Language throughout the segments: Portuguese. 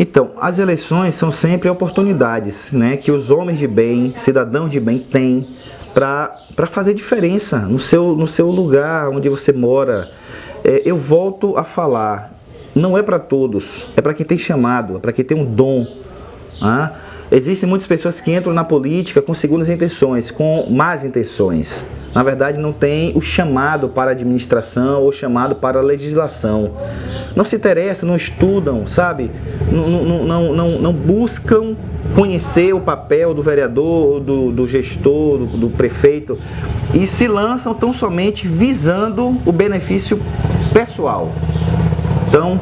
Então, as eleições são sempre oportunidades, né, que os homens de bem, cidadãos de bem têm para fazer diferença no seu lugar, onde você mora. Eu volto a falar, não é para todos, é para quem tem chamado, é para quem tem um dom. Existem muitas pessoas que entram na política com segundas intenções, com más intenções. Na verdade, não tem o chamado para a administração ou chamado para a legislação. Não se interessam, não estudam, sabe? Não buscam conhecer o papel do vereador, do gestor, do prefeito, e se lançam tão somente visando o benefício pessoal. Então,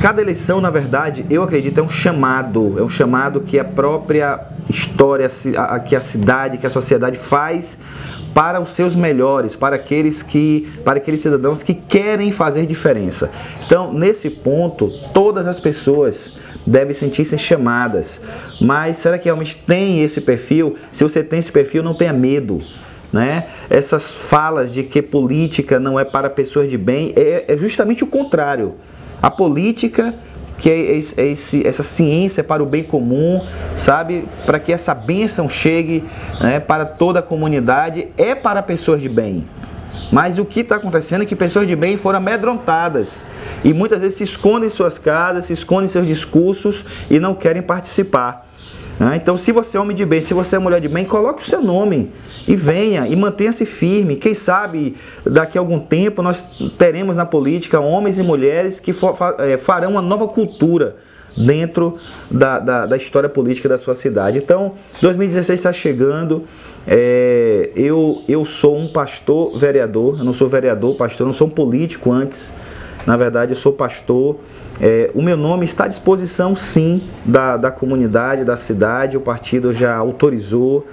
cada eleição, na verdade, eu acredito, é um chamado que a própria história, que a cidade, que a sociedade faz para os seus melhores, para aqueles cidadãos que querem fazer diferença. Então, nesse ponto, todas as pessoas devem sentir-se chamadas. Mas será que realmente tem esse perfil? Se você tem esse perfil, não tenha medo. Né? Essas falas de que política não é para pessoas de bem é justamente o contrário. A política, que essa ciência é para o bem comum, sabe? Para que essa bênção chegue, né, para toda a comunidade, é para pessoas de bem. Mas o que está acontecendo é que pessoas de bem foram amedrontadas e muitas vezes se escondem em suas casas, se escondem em seus discursos e não querem participar. Então, se você é homem de bem, se você é mulher de bem, coloque o seu nome e venha e mantenha-se firme. Quem sabe daqui a algum tempo nós teremos na política homens e mulheres que farão uma nova cultura dentro da história política da sua cidade. Então, 2016 está chegando. Eu sou um pastor vereador, eu não sou vereador, pastor, eu não sou um político antes. Na verdade, eu sou pastor. O meu nome está à disposição, sim, da comunidade, da cidade. O partido já autorizou.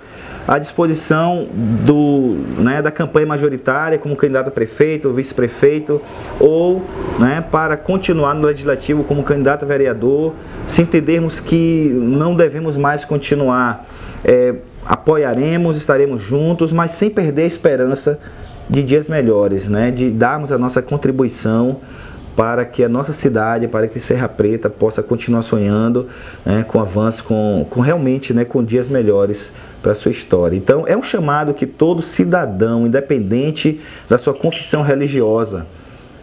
À disposição da campanha majoritária, como candidato a prefeito ou vice-prefeito, ou para continuar no legislativo como candidato a vereador. Se entendermos que não devemos mais continuar, apoiaremos, estaremos juntos, mas sem perder a esperança de dias melhores, de darmos a nossa contribuição para que a nossa cidade, para que Serra Preta possa continuar sonhando, com avanço, realmente, com dias melhores para a sua história. Então, é um chamado que todo cidadão, independente da sua confissão religiosa,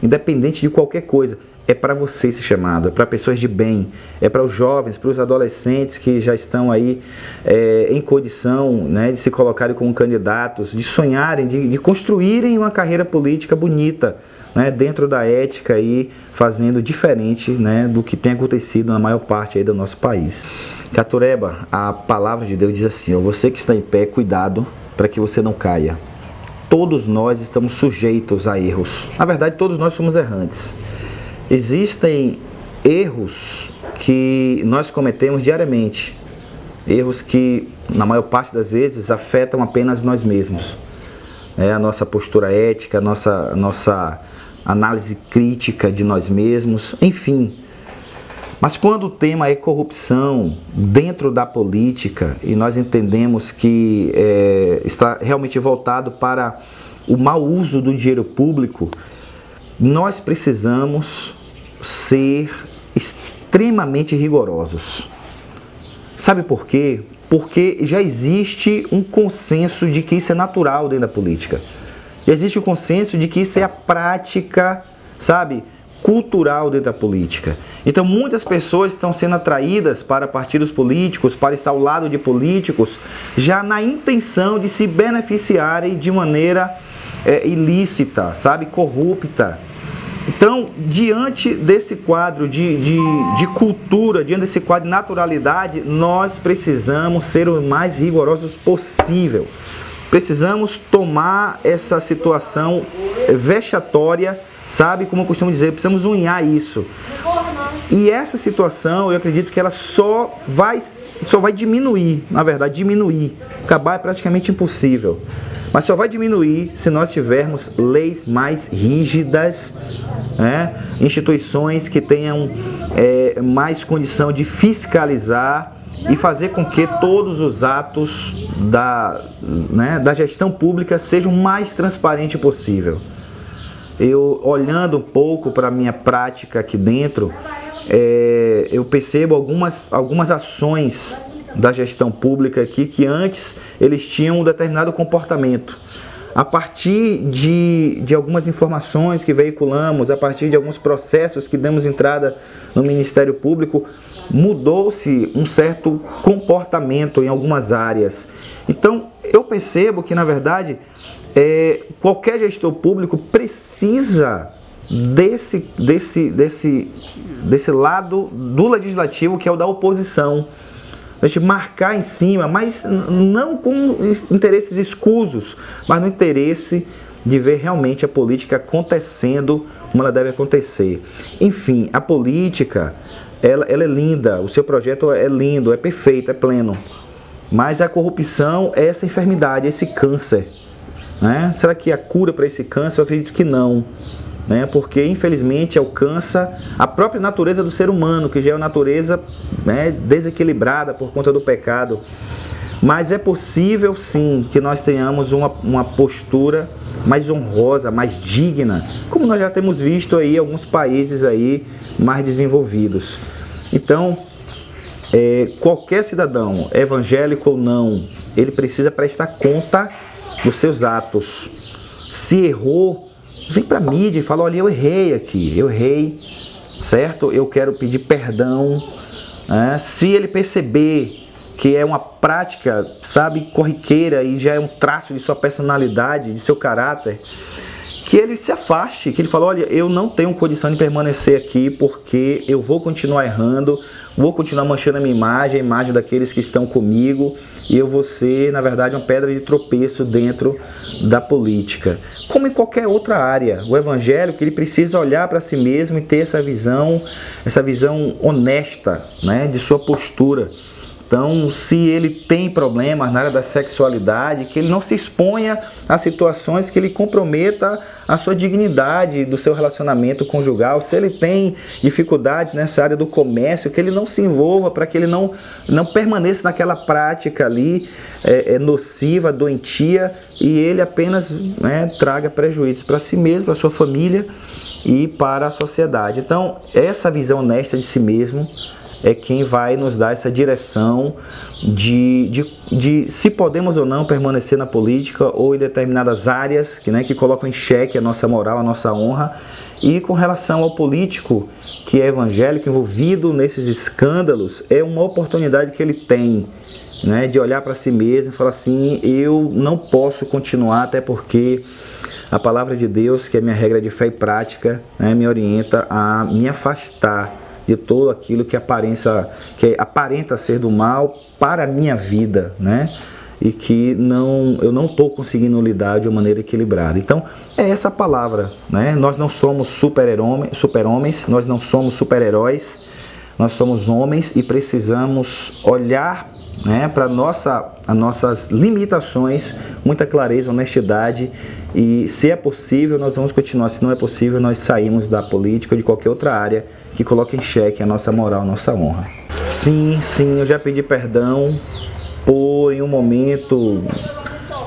independente de qualquer coisa, é para você esse chamado, é para pessoas de bem, é para os jovens, para os adolescentes que já estão aí em condição, de se colocarem como candidatos, de sonharem, de construírem uma carreira política bonita, dentro da ética e fazendo diferente, do que tem acontecido na maior parte aí do nosso país. Catureba, a palavra de Deus diz assim: você que está em pé, cuidado para que você não caia. Todos nós estamos sujeitos a erros. Na verdade, todos nós somos errantes. Existem erros que nós cometemos diariamente, erros que, na maior parte das vezes, afetam apenas nós mesmos. A nossa postura ética, a nossa análise crítica de nós mesmos, enfim. Mas quando o tema é corrupção dentro da política, e nós entendemos que está realmente voltado para o mau uso do dinheiro público, nós precisamos ser extremamente rigorosos. Sabe por quê? Porque já existe um consenso de que isso é natural dentro da política. Já existe o consenso de que isso é a prática, sabe, cultural dentro da política. Então muitas pessoas estão sendo atraídas para partidos políticos, para estar ao lado de políticos, já na intenção de se beneficiarem de maneira ilícita, sabe, corrupta. Então, diante desse quadro de cultura, diante desse quadro de naturalidade, nós precisamos ser o mais rigorosos possível. Precisamos tomar essa situação vexatória, sabe, como eu costumo dizer, precisamos unhar isso. E essa situação, eu acredito que ela só vai diminuir, na verdade, diminuir. Acabar é praticamente impossível. Mas só vai diminuir se nós tivermos leis mais rígidas, instituições que tenham mais condição de fiscalizar e fazer com que todos os atos da gestão pública sejam o mais transparente possível. Eu, olhando um pouco para a minha prática aqui dentro, eu percebo algumas ações da gestão pública aqui que antes eles tinham um determinado comportamento. A partir de algumas informações que veiculamos, a partir de alguns processos que demos entrada no Ministério Público, mudou-se um certo comportamento em algumas áreas. Então, eu percebo que, na verdade, qualquer gestor público precisa desse lado do legislativo, que é o da oposição. A gente marcar em cima, mas não com interesses escusos, mas no interesse de ver realmente a política acontecendo como ela deve acontecer. Enfim, a política, ela é linda, o seu projeto é lindo, é perfeito, é pleno. Mas a corrupção é essa enfermidade, esse câncer. Né? Será que a cura para esse câncer? Eu acredito que não. Né? Porque infelizmente alcança a própria natureza do ser humano, que já é uma natureza, né, desequilibrada por conta do pecado. Mas é possível sim que nós tenhamos uma postura mais honrosa, mais digna, como nós já temos visto aí em alguns países aí mais desenvolvidos. Então, qualquer cidadão, evangélico ou não, ele precisa prestar conta dos seus atos. Se errou, vem para a mídia e fala: olha, eu errei aqui, eu errei, certo? Eu quero pedir perdão. Se ele perceber que é uma prática, sabe, corriqueira e já é um traço de sua personalidade, de seu caráter, que ele se afaste, que ele fale: olha, eu não tenho condição de permanecer aqui porque eu vou continuar errando, vou continuar manchando a minha imagem, a imagem daqueles que estão comigo, e eu vou ser, na verdade, uma pedra de tropeço dentro da política. Como em qualquer outra área, o evangélico, ele precisa olhar para si mesmo e ter essa visão honesta, né, de sua postura. Então, se ele tem problemas na área da sexualidade, que ele não se exponha a situações que ele comprometa a sua dignidade do seu relacionamento conjugal. Se ele tem dificuldades nessa área do comércio, que ele não se envolva, para que ele não permaneça naquela prática ali nociva, doentia, e ele apenas, né, traga prejuízos para si mesmo, para a sua família e para a sociedade. Então, essa visão honesta de si mesmo é quem vai nos dar essa direção de se podemos ou não permanecer na política ou em determinadas áreas que colocam em xeque a nossa moral, a nossa honra. E com relação ao político que é evangélico, envolvido nesses escândalos, é uma oportunidade que ele tem, né, de olhar para si mesmo e falar assim: eu não posso continuar, até porque a palavra de Deus, que é minha regra de fé e prática, né, me orienta a me afastar de todo aquilo que aparenta ser do mal para a minha vida, né? E que eu não estou conseguindo lidar de uma maneira equilibrada. Então, é essa palavra, né? Nós não somos super-homens, nós não somos super-heróis, nós somos homens e precisamos olhar, né, para as nossas limitações, muita clareza, honestidade, e se é possível nós vamos continuar, se não é possível nós saímos da política ou de qualquer outra área que coloque em xeque a nossa moral, a nossa honra. Sim, eu já pedi perdão por, em um momento,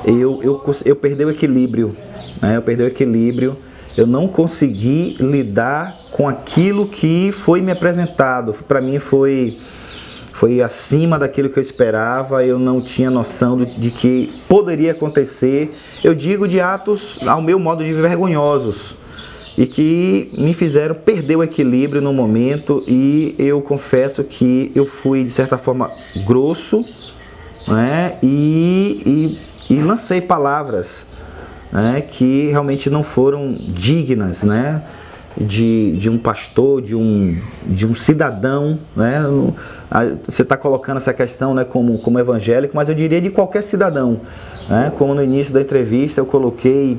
eu perdi o equilíbrio, né? Eu perdi o equilíbrio, eu não consegui lidar com aquilo que foi me apresentado. Para mim foi acima daquilo que eu esperava, eu não tinha noção de que poderia acontecer. Eu digo de atos, ao meu modo de ver, vergonhosos, e que me fizeram perder o equilíbrio no momento, e eu confesso que eu fui, de certa forma, grosso, né, e lancei palavras, né, que realmente não foram dignas, né, de um pastor, de um cidadão, né? Você está colocando essa questão, né, como evangélico, mas eu diria de qualquer cidadão, né? Como no início da entrevista eu coloquei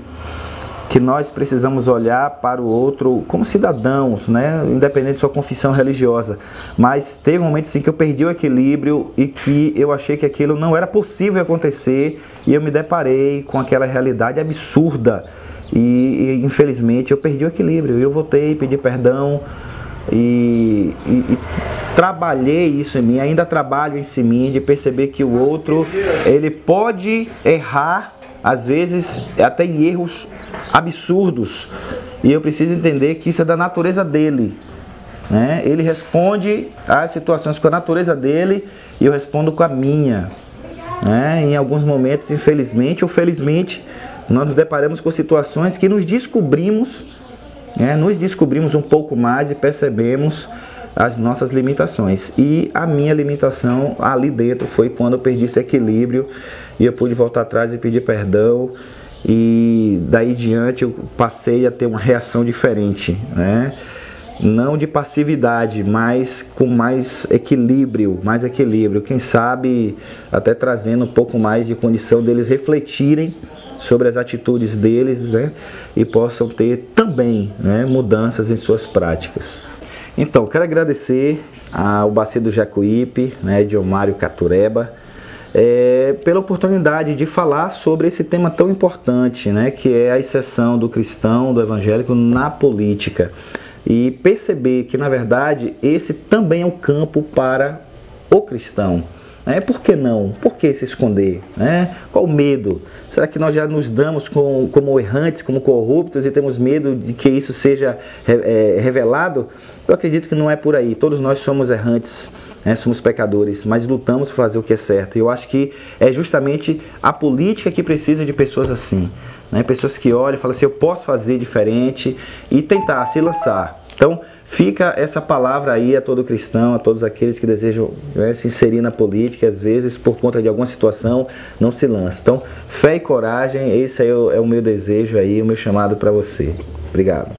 que nós precisamos olhar para o outro como cidadãos, né, independente de sua confissão religiosa. Mas teve um momento sim que eu perdi o equilíbrio e que eu achei que aquilo não era possível acontecer, e eu me deparei com aquela realidade absurda. E infelizmente eu perdi o equilíbrio. Eu voltei, pedi perdão e trabalhei isso em mim, ainda trabalho isso em mim, de perceber que o outro, ele pode errar, às vezes até em erros absurdos, e eu preciso entender que isso é da natureza dele, né? Ele responde às situações com a natureza dele e eu respondo com a minha, né? Em alguns momentos, infelizmente ou felizmente, nós nos deparamos com situações que nos descobrimos um pouco mais e percebemos as nossas limitações. E a minha limitação ali dentro foi quando eu perdi esse equilíbrio e eu pude voltar atrás e pedir perdão. E daí diante eu passei a ter uma reação diferente, né? Não de passividade, mas com mais equilíbrio, quem sabe até trazendo um pouco mais de condição deles refletirem sobre as atitudes deles, né? E possam ter também, né, mudanças em suas práticas. Então, quero agradecer ao Bacia do Jacuípe, né, Diomário Catureba, pela oportunidade de falar sobre esse tema tão importante, né, que é a inserção do cristão, do evangélico na política. E perceber que, na verdade, esse também é um campo para o cristão. Por que não? Por que se esconder? Qual o medo? Será que nós já nos damos como errantes, como corruptos e temos medo de que isso seja revelado? Eu acredito que não é por aí. Todos nós somos errantes, somos pecadores, mas lutamos por fazer o que é certo. E eu acho que é justamente a política que precisa de pessoas assim. Pessoas que olham e falam assim, eu posso fazer diferente e tentar se lançar. Então, fica essa palavra aí a todo cristão, a todos aqueles que desejam se inserir na política, às vezes por conta de alguma situação não se lança. Então, fé e coragem, esse aí é o meu desejo aí, o meu chamado para você. Obrigado.